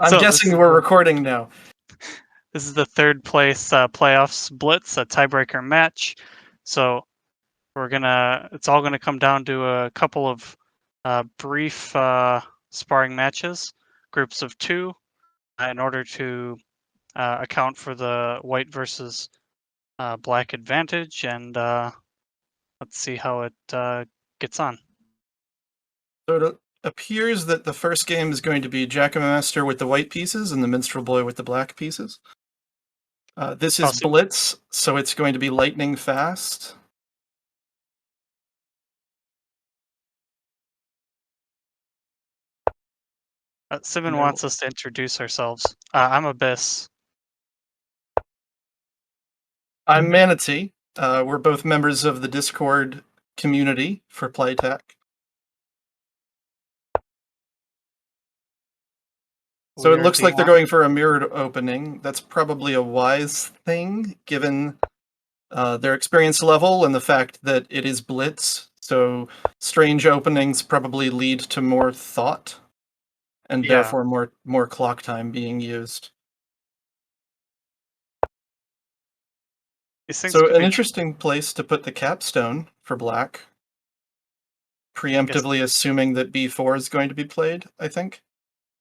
I'm guessing we're recording now. This is the third place playoffs blitz, a tiebreaker match. So it's all gonna come down to a couple of brief sparring matches, groups of two, in order to account for the white versus black advantage, and let's see how it gets on. So it appears that the first game is going to be Jakkamaster with the white pieces and the Minstrel Boy with the black pieces. This is Blitz, so it's going to be lightning fast. Simon wants us to introduce ourselves. I'm Abyss. I'm ManaT. We're both members of the Discord community for Playtech. So it looks like they're going for a mirrored opening. That's probably a wise thing, given their experience level and the fact that it is Blitz. So strange openings probably lead to more thought, and therefore more clock time being used. So an interesting place to put the capstone for black. Preemptively assuming that b4 is going to be played, I think.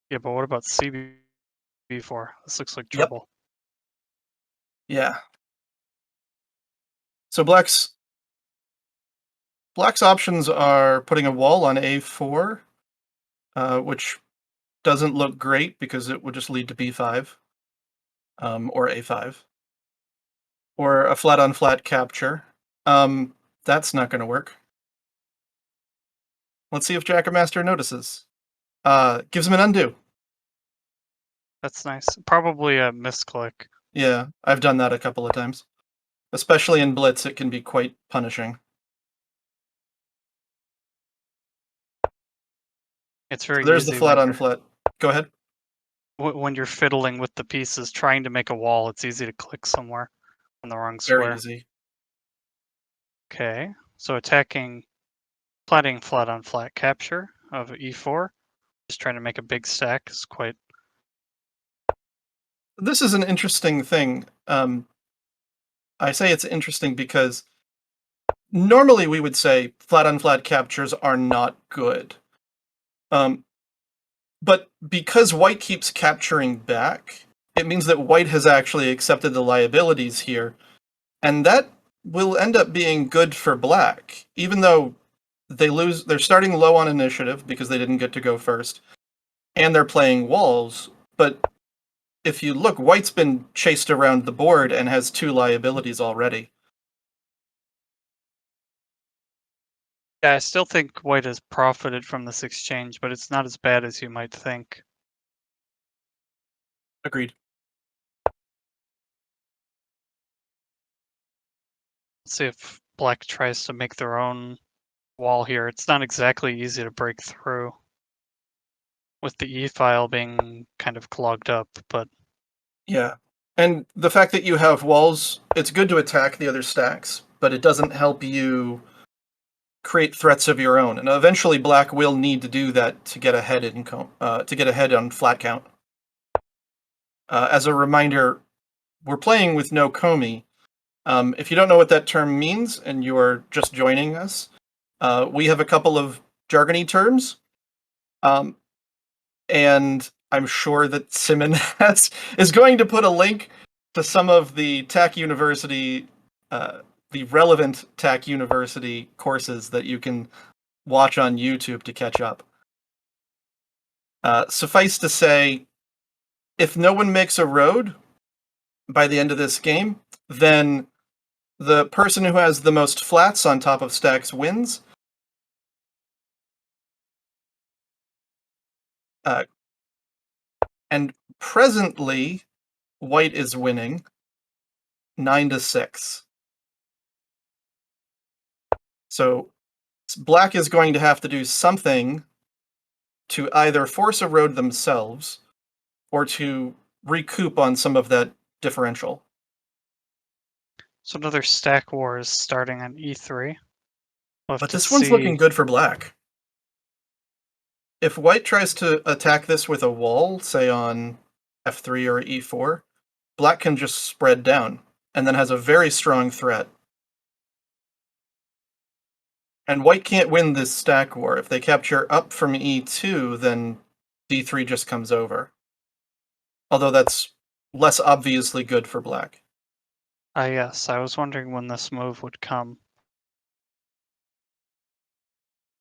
Yeah, but what about CB4? This looks like trouble. Yep. Yeah. So black's options are putting a wall on a4, which doesn't look great because it would just lead to b5, or a5, or a flat-on-flat capture. That's not going to work. Let's see if Jakkamaster notices. Gives him an undo. That's nice. Probably a misclick. Yeah, I've done that a couple of times. Especially in Blitz, it can be quite punishing. It's very There's easy. The flat-on-flat. Go ahead. When you're fiddling with the pieces, trying to make a wall, it's easy to click somewhere on the wrong square. Very easy. Okay, so planting flat-on-flat capture of e4. Just trying to make a big stack is quite... This is an interesting thing. I say it's interesting because normally we would say flat-on-flat captures are not good. But because white keeps capturing back, it means that white has actually accepted the liabilities here, and that will end up being good for black, even though they're starting low on initiative because they didn't get to go first, and they're playing walls, but if you look, white's been chased around the board and has 2 liabilities already. Yeah, I still think white has profited from this exchange, but it's not as bad as you might think. Agreed. Let's see if black tries to make their own wall here. It's not exactly easy to break through, with the e-file being kind of clogged up, but... Yeah, and the fact that you have walls, it's good to attack the other stacks, but it doesn't help you create threats of your own, and eventually black will need to do that to get ahead on flat count. As a reminder, we're playing with no Komi. If you don't know what that term means and you are just joining us, we have a couple of jargony terms, and I'm sure that Simon is going to put a link to some of the TAC University, the relevant TAC University courses that you can watch on YouTube to catch up. Suffice to say, if no one makes a road by the end of this game, then the person who has the most flats on top of stacks wins. And presently, white is winning 9-6. So black is going to have to do something to either force a road themselves or to recoup on some of that differential. So another stack war is starting on e3. But this one's looking good for black. If white tries to attack this with a wall, say on f3 or e4, black can just spread down, and then has a very strong threat. And white can't win this stack war. If they capture up from e2, then d3 just comes over. Although that's less obviously good for black. Yes, I was wondering when this move would come.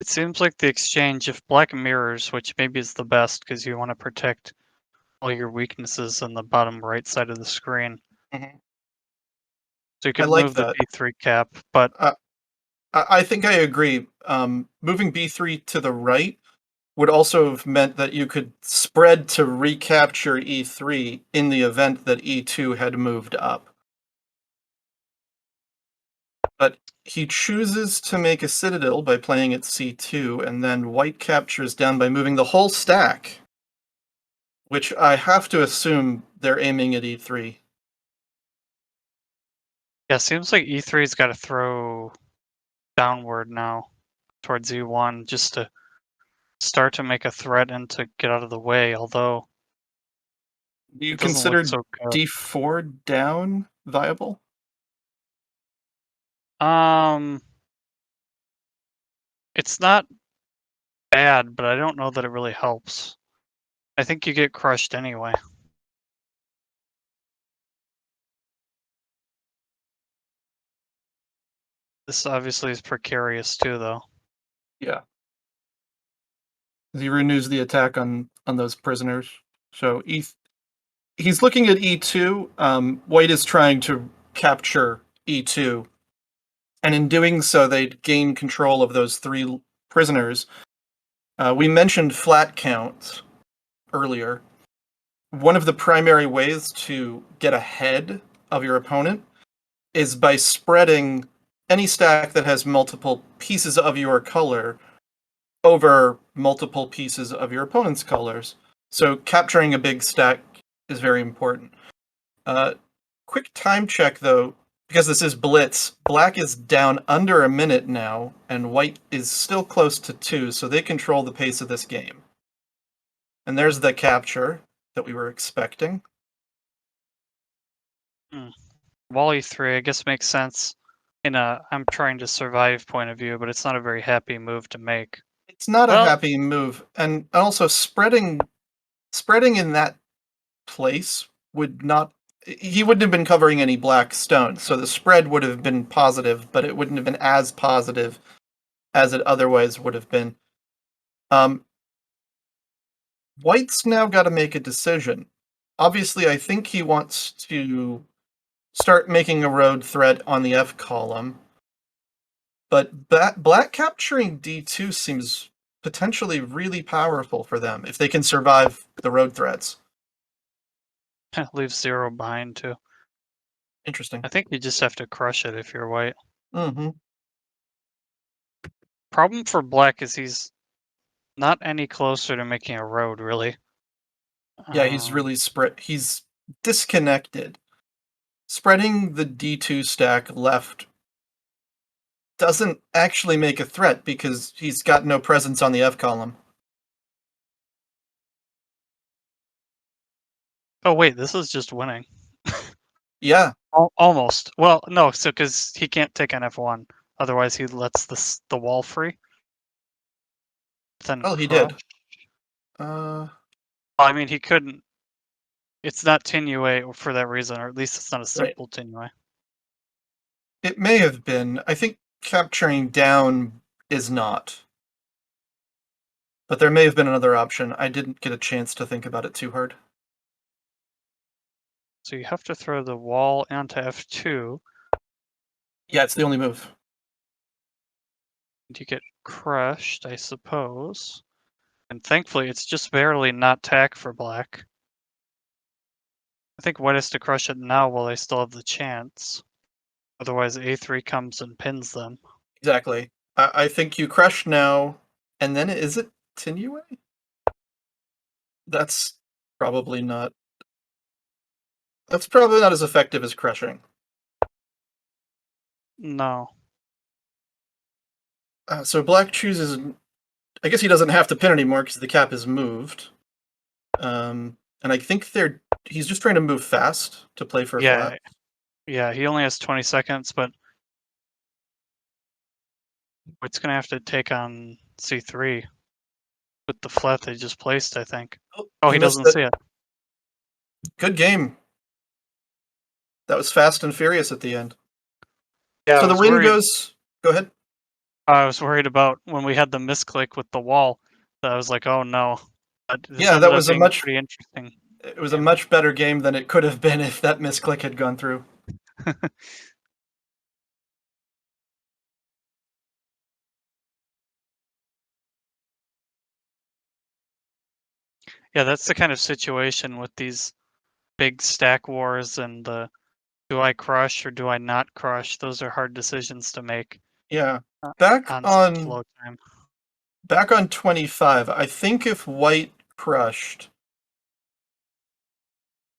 It seems like the exchange, if black mirrors, which maybe is the best because you want to protect all your weaknesses on the bottom right side of the screen. Mhm. So you I could like move the that. b3 cap, but I think I agree. Moving b3 to the right would also have meant that you could spread to recapture e3 in the event that e2 had moved up. But he chooses to make a citadel by playing at c2, and then white captures down by moving the whole stack, which I have to assume they're aiming at e3. yeah, seems like e3's got to throw downward now towards e1 just to start to make a threat and to get out of the way, although Do you it doesn't look consider so good. d4 down viable? Um, it's not bad, but I don't know that it really helps. I think you get crushed anyway. This obviously is precarious too, though. Yeah. He renews the attack on those prisoners. So he's looking at e2. White is trying to capture e2, and in doing so, they'd gain control of those three prisoners. We mentioned flat count earlier. One of the primary ways to get ahead of your opponent is by spreading any stack that has multiple pieces of your color over multiple pieces of your opponent's colors. So capturing a big stack is very important. Quick time check though, because this is Blitz. Black is down under a minute now, and white is still close to 2, so they control the pace of this game. And there's the capture that we were expecting. Wall e3, I guess, makes sense in a I'm trying to survive point of view, but it's not a very happy move to make. It's not a Well, happy move, and also spreading in that place would not. He wouldn't have been covering any black stone, so the spread would have been positive, but it wouldn't have been as positive as it otherwise would have been. Um, White's now got to make a decision. Obviously, I think he wants to start making a road threat on the F column, but black capturing D2 seems potentially really powerful for them if they can survive the road threats. leaves 0 behind too. Interesting. I think you just have to crush it if you're white. Mm-hmm. Problem for black is he's not any closer to making a road, really. Yeah, he's really spread. He's disconnected. Spreading the D2 stack left doesn't actually make a threat because he's got no presence on the F column. Oh wait, this is just winning. Yeah. Almost. Well, no, so because he can't take on f1, otherwise he lets the wall free. Then Well, he crush. did. Uh, I mean, he couldn't. It's not Tinue for that reason, or at least it's not a right. simple Tinue. It may have been. I think capturing down is not. But there may have been another option. I didn't get a chance to think about it too hard. So you have to throw the wall onto f2, Yeah, it's the only move. and you get crushed, I suppose. And thankfully, it's just barely not tack for black. I think white has to crush it now while they still have the chance. Otherwise, a3 comes and pins them. Exactly. I think you crush now, and then is it Tinue? That's probably not. That's probably not as effective as crushing. No. So black chooses I guess he doesn't have to pin anymore because the cap is moved. And I think he's just trying to move fast to play for a Yeah, flat. yeah. He only has 20 seconds, but it's gonna have to take on C3 with the flat they just placed, I think. Oh, He he missed doesn't it. see it. Good game. That was fast and furious at the end. Yeah, So the win goes. Go ahead. I was worried about when we had the misclick with the wall. That I was like, oh no. But this Yeah, ended that up was a being a much. pretty interesting It was a game. much better game than it could have been if that misclick had gone through. Yeah, that's the kind of situation with these big stack wars and the do I crush or do I not crush? Those are hard decisions to make Yeah. uh, Back on such on low time. back on 25, I think if white crushed,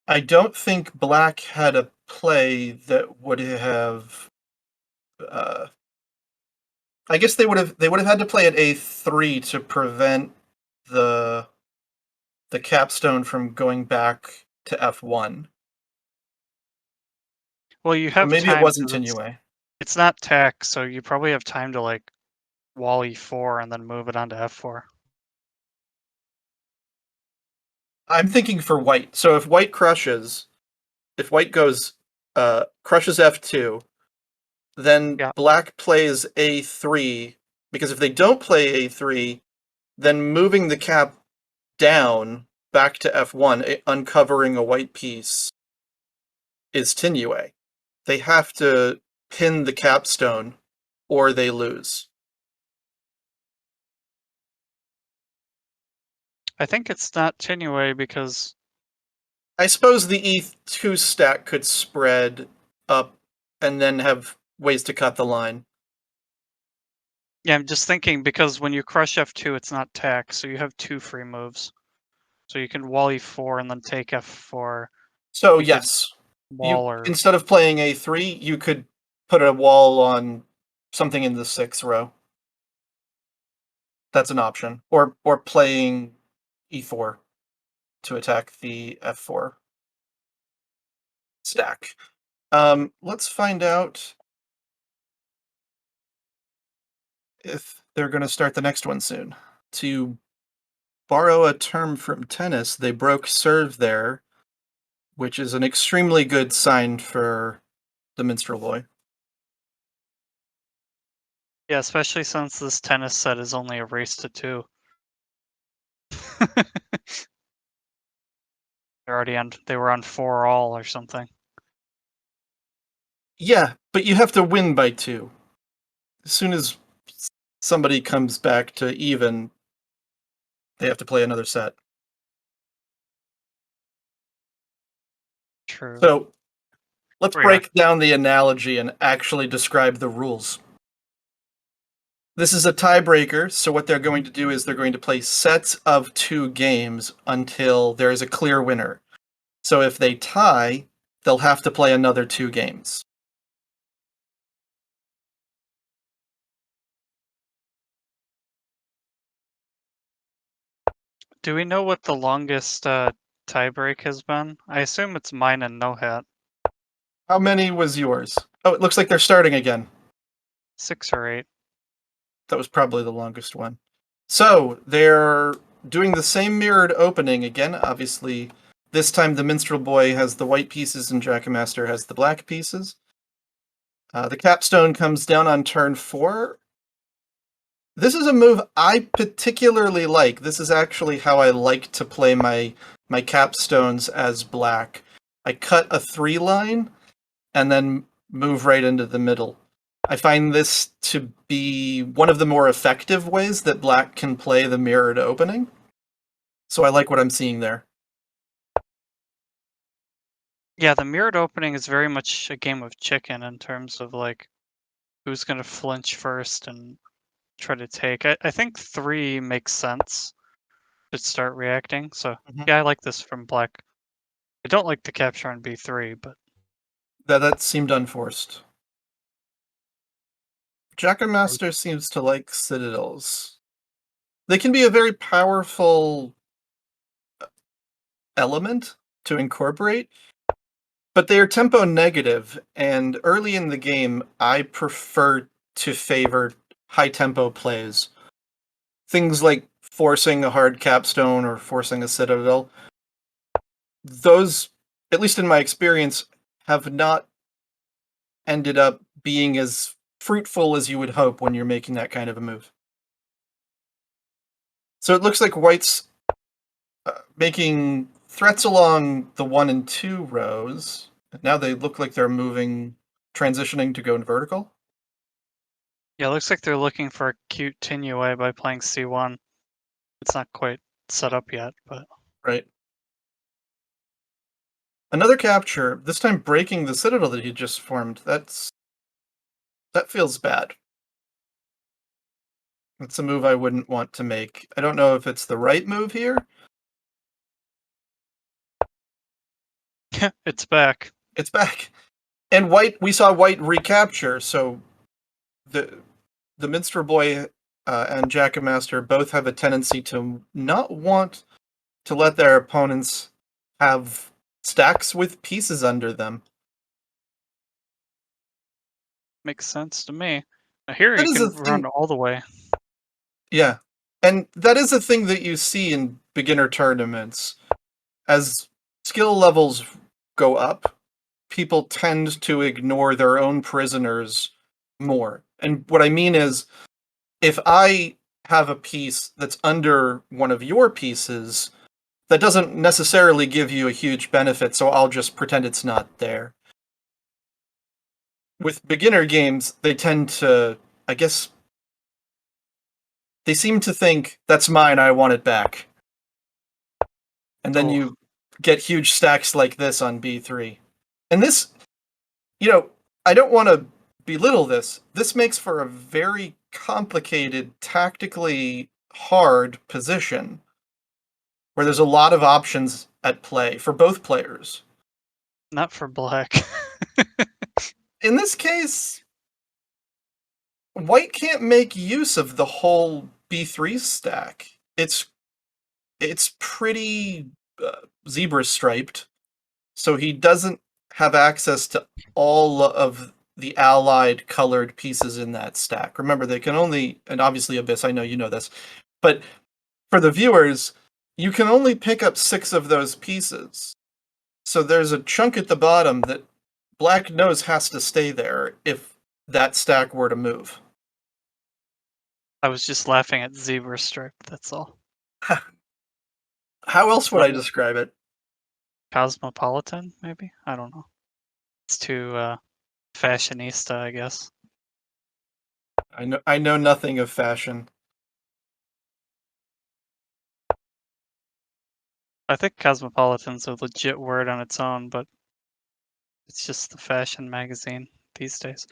I don't think black had a play that would have uh, I guess they would have had to play at A3 to prevent the the capstone from going back to F1. Well, you So have maybe it time wasn't because Tinue. it's not tech, so you probably have time to like wall E4 and then move it onto F4. I'm thinking for white. So if white crushes, if white goes crushes F2, then Yeah, black plays A3 because if they don't play A3, then moving the cap down back to F1, uncovering a white piece is Tinue. They have to pin the capstone or they lose. I think it's not Tinue because I suppose the E2 stack could spread up and then have ways to cut the line. yeah, I'm just thinking because when you crush F2, it's not tech, so you have two free moves. So you can wall E4 and then take F4. So You could yes, you wall or instead of playing A3, you could put a wall on something in the 6th row. That's an option. Or playing E4 to attack the F4 stack. Let's find out if they're going to start the next one soon. To borrow a term from tennis, they broke serve there, which is an extremely good sign for the Minstrel Boy. yeah, especially since this tennis set is only a race to 2. They were on 4 all or something. Yeah, but you have to win by 2. As soon as somebody comes back to even, they have to play another set. True. So let's Oh, yeah. break down the analogy and actually describe the rules. This is a tiebreaker, so what they're going to do is they're going to play sets of 2 games until there is a clear winner. So if they tie, they'll have to play another 2 games. Do we know what the longest tiebreak has been? I assume it's mine and No Hat. How many was yours? Oh, it looks like they're starting again. 6 or 8. That was probably the longest one. So they're doing the same mirrored opening again. Obviously, this time the Minstrel Boy has the white pieces and Jakkamaster has the black pieces. The capstone comes down on turn 4. This is a move I particularly like. This is actually how I like to play my capstones as black. I cut a 3 line and then move right into the middle. I find this to be one of the more effective ways that black can play the mirrored opening. So I like what I'm seeing there. Yeah, the mirrored opening is very much a game of chicken in terms of like who's going to flinch first and try to take. I think 3 makes sense to start reacting. So Mhm. yeah, I like this from black. I don't like the capture on B3, but That seemed unforced. Jakkamaster seems to like citadels. They can be a very powerful element to incorporate, but they are tempo negative, and early in the game, I prefer to favor high tempo plays. Things like forcing a hard capstone or forcing a citadel, those, at least in my experience, have not ended up being as fruitful as you would hope when you're making that kind of a move. So it looks like White's making threats along the 1 and 2 rows. Now they look like they're transitioning to go in vertical. Yeah, it looks like they're looking for a cute continue by playing C1. It's not quite set up yet, but Right. Another capture, this time breaking the citadel that he just formed. That feels bad. That's a move I wouldn't want to make. I don't know if it's the right move here. it's back. It's back. And we saw White recapture, so the Minstrel Boy and Jakkamaster both have a tendency to not want to let their opponents have stacks with pieces under them. Makes sense to me. Now here That you is a can run thing. all the way. Yeah. And that is a thing that you see in beginner tournaments. As skill levels go up, people tend to ignore their own prisoners more. And what I mean is, if I have a piece that's under one of your pieces, that doesn't necessarily give you a huge benefit, so I'll just pretend it's not there. With beginner games, they tend to, I guess, they seem to think, that's mine, I want it back. And then Oh, you get huge stacks like this on B3. And this, I don't want to belittle this. This makes for a very complicated, tactically hard position where there's a lot of options at play for both players. not for black. In this case, White can't make use of the whole B3 stack. It's pretty zebra striped, so he doesn't have access to all of the allied colored pieces in that stack. Remember, they can only, and obviously Abyss, I know you know this, but for the viewers, you can only pick up 6 of those pieces. So there's a chunk at the bottom that Black knows has to stay there if that stack were to move. I was just laughing at zebra strip, that's all. How else It's would not I describe it? cosmopolitan, maybe? I don't know. It's too fashionista, I guess. I know nothing of fashion. I think cosmopolitan's a legit word on its own, but it's just the fashion magazine these days.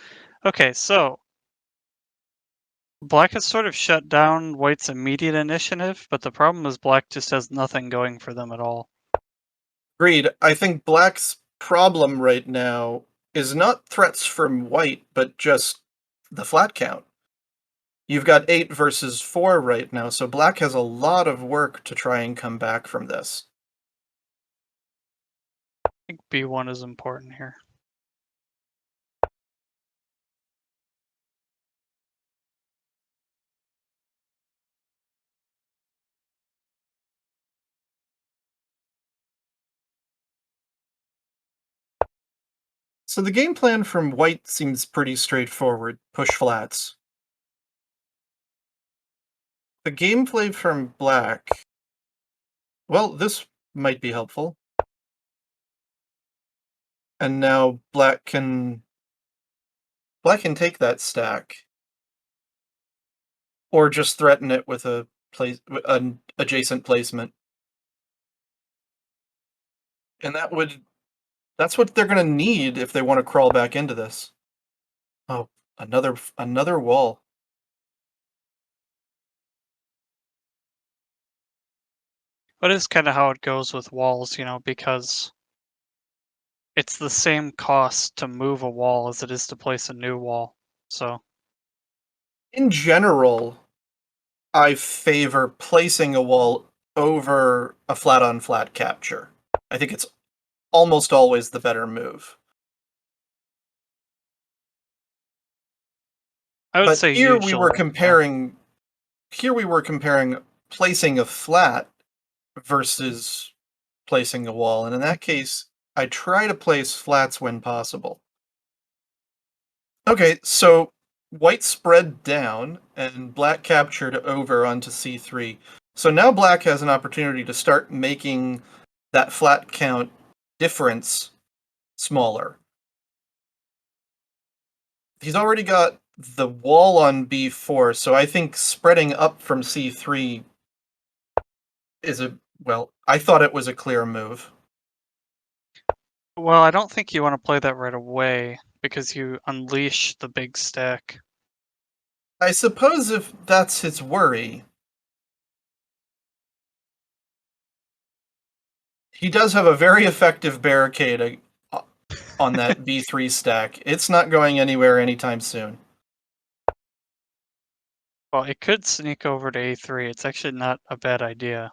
Okay, so Black has sort of shut down White's immediate initiative, but the problem is Black just has nothing going for them at all. Agreed. I think Black's problem right now is not threats from White, but just the flat count. You've got 8 versus 4 right now, so Black has a lot of work to try and come back from this. I think B1 is important here. So the game plan from White seems pretty straightforward. Push flats. The gameplay from Black, well, this might be helpful. And now Black can take that stack, or just threaten it with an adjacent placement. And that's what they're going to need if they want to crawl back into this. Oh, another wall. But it's kind of how it goes with walls, because it's the same cost to move a wall as it is to place a new wall. So In general, I favor placing a wall over a flat-on-flat capture. I think it's almost always the better move. I would But say here we were usually. Yeah. comparing placing a flat versus placing a wall, and in that case, I try to place flats when possible. Okay, so white spread down and black captured over onto c3. So now black has an opportunity to start making that flat count difference smaller. He's already got the wall on b4, so I think spreading up from c3 is I thought it was a clear move. Well, I don't think you want to play that right away because you unleash the big stack. I suppose if that's his worry, he does have a very effective barricade on that b3 stack. It's not going anywhere anytime soon. Well, it could sneak over to a3. It's actually not a bad idea.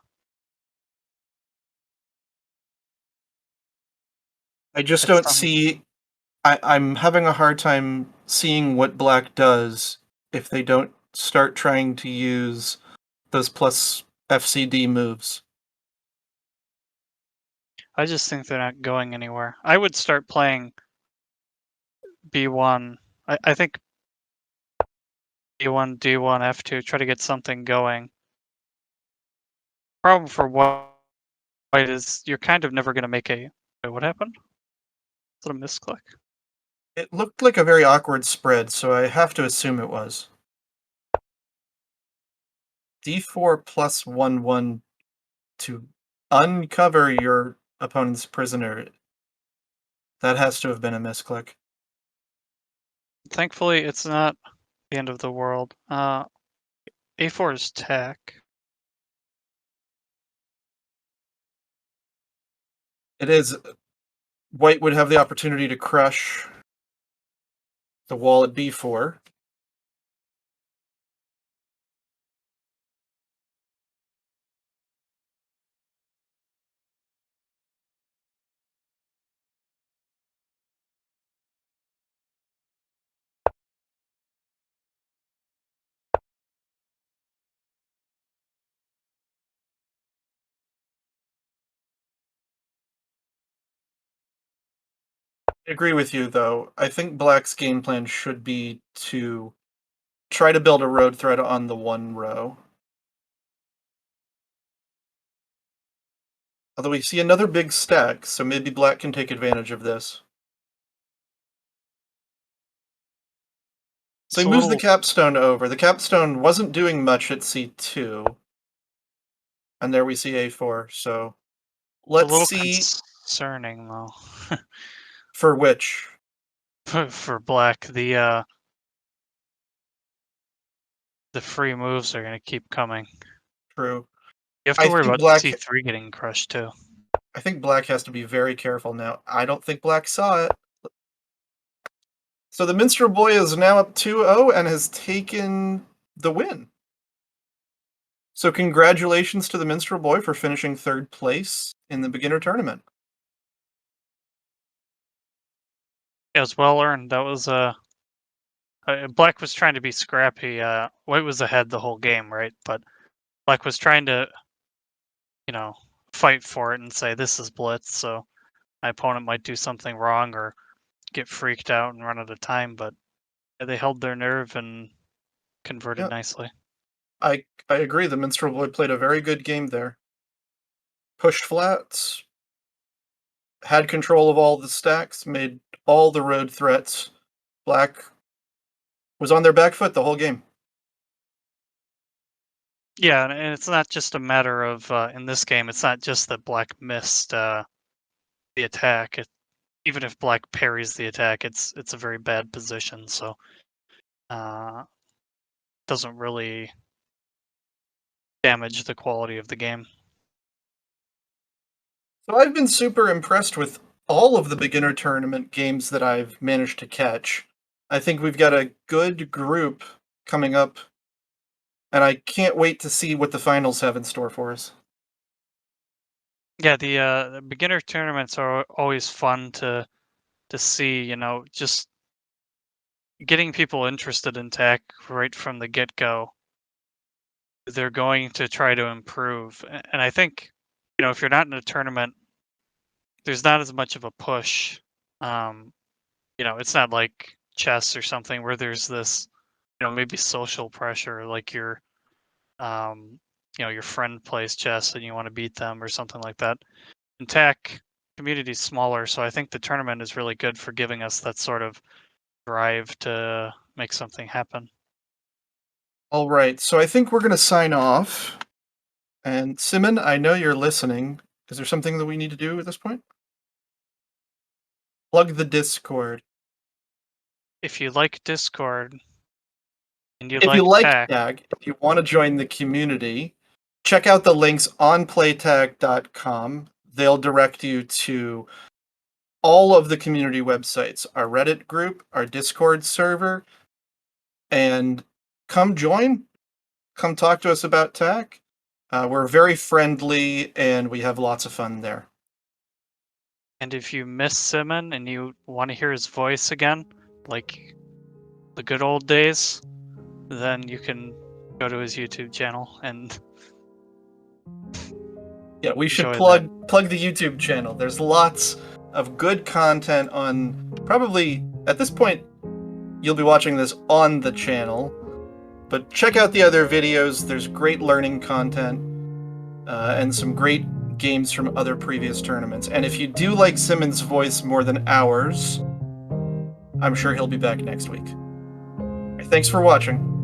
I just It's don't see. I'm having a hard time seeing what black does if they don't start trying to use those plus FCD moves. I just think they're not going anywhere. I would start playing b1. I think b1, d1, f2. Try to get something going. Problem for white is you're kind of never going to make a. Wait, what happened? Is it a misclick? It looked like a very awkward spread, so I have to assume it was. D4 plus 1/1 to uncover your opponent's prisoner. That has to have been a misclick. Thankfully, it's not the end of the world. A4 is tack. It is. White would have the opportunity to crush the wall at b4. I agree with you, though. I think black's game plan should be to try to build a road thread on the one row. Although we see another big stack, so maybe black can take advantage of this. So It's he a moves the little, capstone over. The capstone wasn't doing much at c2. And there we see a4. So it's a let's little see concerning though. for which. For black, the free moves are going to keep coming. True. You have to I worry think about black c3 getting crushed too. I think black has to be very careful now. I don't think black saw it. So the Minstrel Boy is now up 2-0 and has taken the win. So congratulations to the Minstrel Boy for finishing third place in the beginner tournament. It was well earned. That was black was trying to be scrappy. White was ahead the whole game, right? But black was trying to, you know, fight for it and say this is blitz, so my opponent might do something wrong or get freaked out and run out of time. But they held their nerve and converted Yeah, nicely. I agree. The Minstrel Boy played a very good game there. Pushed flats, had control of all the stacks, made all the road threats. Black was on their back foot the whole game. Yeah, and it's not just a matter of in this game. It's not just that black missed the attack. Even if black parries the attack, it's a very bad position. So doesn't really damage the quality of the game. So I've been super impressed with all of the beginner tournament games that I've managed to catch. I think we've got a good group coming up and I can't wait to see what the finals have in store for us. Yeah, the beginner tournaments are always fun to see. You know, just getting people interested in tech right from the get go. They're going to try to improve, and I think, you know, if you're not in a tournament, there's not as much of a push. Um, you know, it's not like chess or something where there's this, you know, maybe social pressure, like um, you know, your friend plays chess and you want to beat them or something like that. In tech, community's smaller, so I think the tournament is really good for giving us that sort of drive to make something happen. All right, so I think we're going to sign off. And Simon, I know you're listening. Is there something that we need to do at this point? Plug the Discord. If you like Discord and you If you like like tech, tag, if you want to join the community, check out the links on playtag.com. They'll direct you to all of the community websites, our Reddit group, our Discord server, and come join. Come talk to us about tech. We're very friendly and we have lots of fun there. and if you miss Simon and you want to hear his voice again, like the good old days, then you can go to his YouTube channel and Yeah, we should enjoy that. plug the YouTube channel. There's lots of good content on, probably at this point you'll be watching this on the channel, but check out the other videos. There's great learning content and some great games from other previous tournaments. And if you do like Simon's voice more than ours, I'm sure he'll be back next week. Thanks for watching.